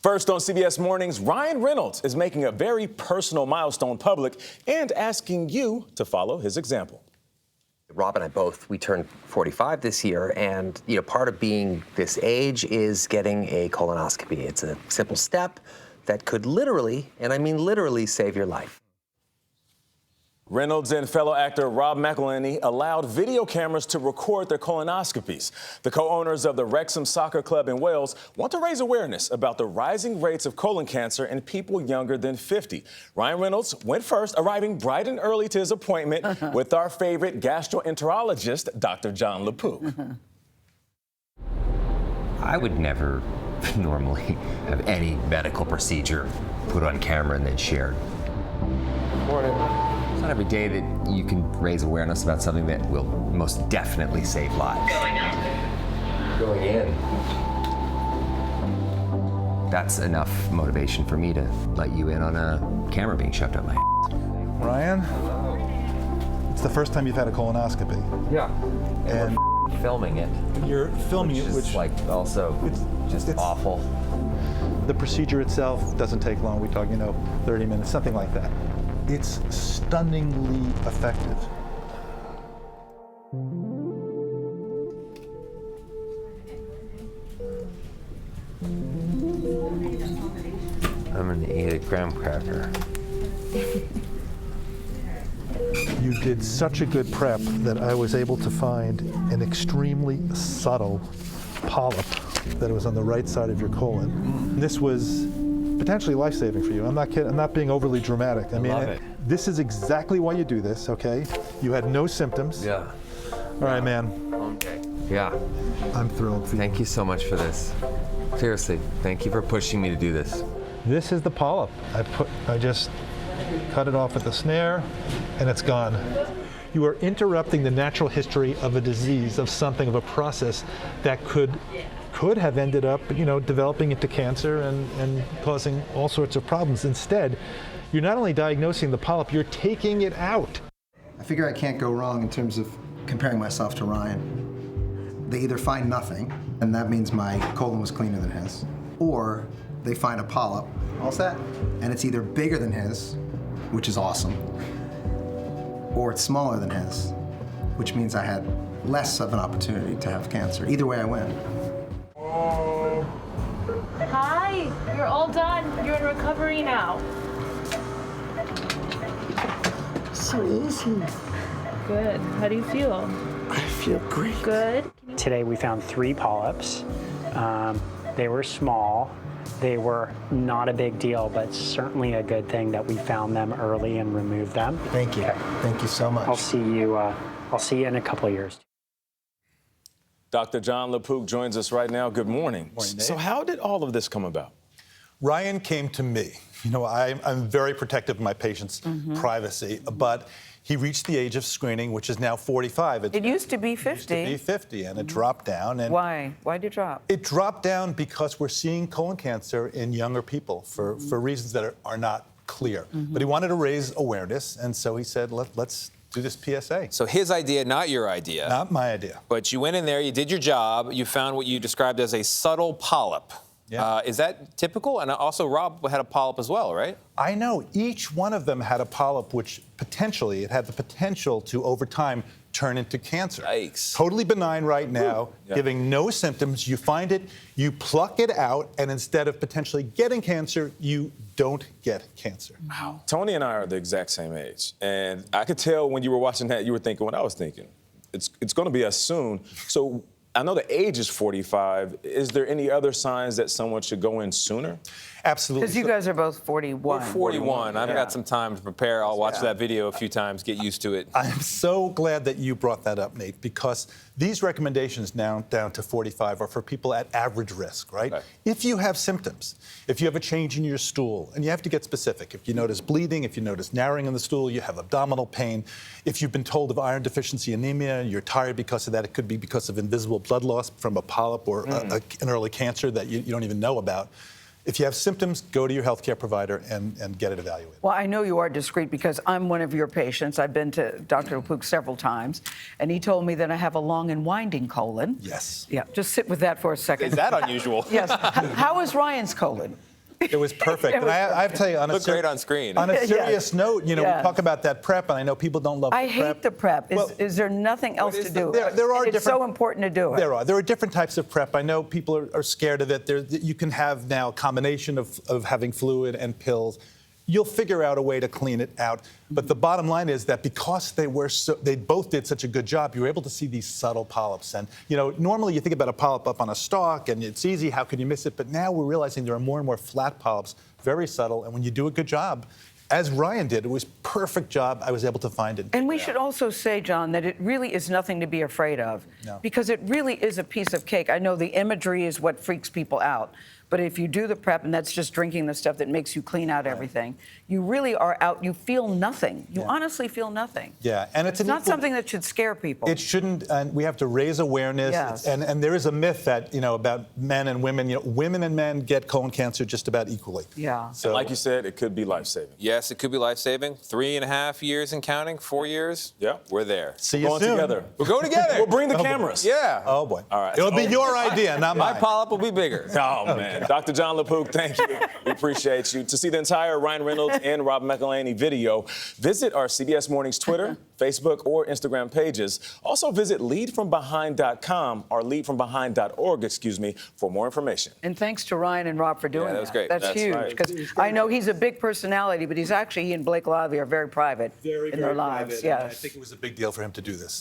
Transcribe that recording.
First on CBS Mornings, Ryan Reynolds is making a very personal milestone public and asking you to follow his example. Rob and I both, we turned 45 this year, and part of being this age is getting a colonoscopy. It's a simple step that could literally, and I mean literally, save your life. Reynolds and fellow actor Rob McElhenney allowed video cameras to record their colonoscopies. The co-owners of the Wrexham Soccer Club in Wales want to raise awareness about the rising rates of colon cancer in people younger than 50. Ryan Reynolds went first, arriving bright and early to his appointment with our favorite gastroenterologist, Dr. Jon LaPook. I would never normally have any medical procedure put on camera and then shared. Morning. It's not every day that you can raise awareness about something that will most definitely save lives. Going in. That's enough motivation for me to let you in on a camera being shoved up my ass. Ryan, it's the first time you've had a colonoscopy. Yeah. And Filming it. you're filming Which it, is which like also just awful. the procedure itself doesn't take long. We talk, 30 minutes, something like that. It's stunningly effective. I'm gonna eat a graham cracker. You did such a good prep that I was able to find an extremely subtle polyp that was on the right side of your colon. This was potentially life-saving for you. I'm not kidding. I'm not being overly dramatic. I mean, love it. This is exactly why you do this, okay? You had no symptoms. Yeah. All right, man. Okay. Yeah. I'm thrilled for you. Thank you so much for this. Seriously, thank you for pushing me to do this. This is the polyp. I just cut it off at the snare, and it's gone. You are interrupting the natural history of a disease, of something, of a process that could have ended up, developing into cancer and causing all sorts of problems. Instead, you're not only diagnosing the polyp, you're taking it out. I figure I can't go wrong in terms of comparing myself to Ryan. They either find nothing, and that means my colon was cleaner than his, or they find a polyp, all set, and it's either bigger than his, which is awesome, or it's smaller than his, which means I had less of an opportunity to have cancer. Either way, I win. Hi, you're all done. You're in recovery now. So easy. Good. How do you feel? I feel great. Good. Today we found 3 polyps. They were small. They were not a big deal, but certainly a good thing that we found them early and removed them. Thank you. Thank you so much. I'll see you in a couple of years. Dr. Jon LaPook joins us right now. Good morning. Morning, Nate. So how did all of this come about? Ryan came to me. I'm very protective of my patients' privacy, but he reached the age of screening, which is now 45. It used to be 50. It used to be 50, and it dropped down. And Why? Why did it drop? it dropped down because we're seeing colon cancer in younger people for reasons that are not clear. But he wanted to raise awareness, and so he said, let's do this PSA. So his idea, not your idea. Not my idea. But you went in there, you did your job, you found what you described as a subtle polyp. Yeah. Is that typical? And also, Rob had a polyp as well, right? I know. Each one of them had a polyp, which it had the potential to, over time, turn into cancer. Yikes. Totally benign right now, giving no symptoms. You find it, you pluck it out, and instead of potentially getting cancer, you don't get cancer. Wow. Tony and I are the exact same age. And I could tell when you were watching that, you were thinking what I was thinking. It's going to be us soon. So I know the age is 45. Is there any other signs that someone should go in sooner? Absolutely. Because you guys are both 41. We're 41. I've Yeah. got some time to prepare. I'll watch that video a few times, get used to it. I'm so glad that you brought that up, Nate, because these recommendations now down to 45 are for people at average risk, right? If you have symptoms, if you have a change in your stool, and you have to get specific, if you notice bleeding, if you notice narrowing in the stool, you have abdominal pain, if you've been told of iron deficiency anemia, you're tired because of that, it could be because of invisible blood loss from a polyp or an early cancer that you don't even know about. If you have symptoms, go to your healthcare provider and get it evaluated. Well, I know you are discreet because I'm one of your patients. I've been to Dr. LaPook several times, and he told me that I have a long and winding colon. Yes. Yeah, just sit with that for a second. Is that unusual? Yes. How is Ryan's colon? It was perfect. And I have to tell you, on a Looked great on screen. On a serious note, you know, Yes. we talk about that prep, and I know people don't love I the prep. hate the prep. Well, Is there nothing else to do? There are it's different. so important to do it. There are different types of prep. I know people are scared of it. You can have now a combination of having fluid and pills. You'll figure out a way to clean it out. But the bottom line is that because they both did such a good job, you were able to see these subtle polyps. And you know, normally you think about a polyp up on a stalk and it's easy, how could you miss it? But now we're realizing there are more and more flat polyps, very subtle. And when you do a good job, as Ryan did, it was perfect job. I was able to find it. And we should also say, John, that it really is nothing to be afraid of. No. Because it really is a piece of cake. I know the imagery is what freaks people out. But if you do the prep, and that's just drinking the stuff that makes you clean out everything, you really are out. You feel nothing. You honestly feel nothing. Yeah, and it's not something that should scare people. It shouldn't, and we have to raise awareness. Yes. And there is a myth that, you know, about men and women. You know, women and men get colon cancer just about equally. Yeah. So, like you said, it could be life-saving. Yes, it could be life-saving. 3.5 years and counting, 4 years. Yeah. We're there. See you Going soon. together. We're going together. We'll bring the cameras. Yeah. Oh boy. All right. It'll be your idea, not My mine. polyp will be bigger. Oh, man. Dr. Jon LaPook, thank you. We appreciate you. To see the entire Ryan Reynolds and Rob McElhenney video, visit our CBS Mornings Twitter, Facebook, or Instagram pages. Also visit leadfrombehind.com or leadfrombehind.org, for more information. And thanks to Ryan and Rob for doing that. that was great. That's huge. right. Because I know he's a big personality, but he and Blake Lively are very private in their lives. Private, and Yes. I think it was a big deal for him to do this.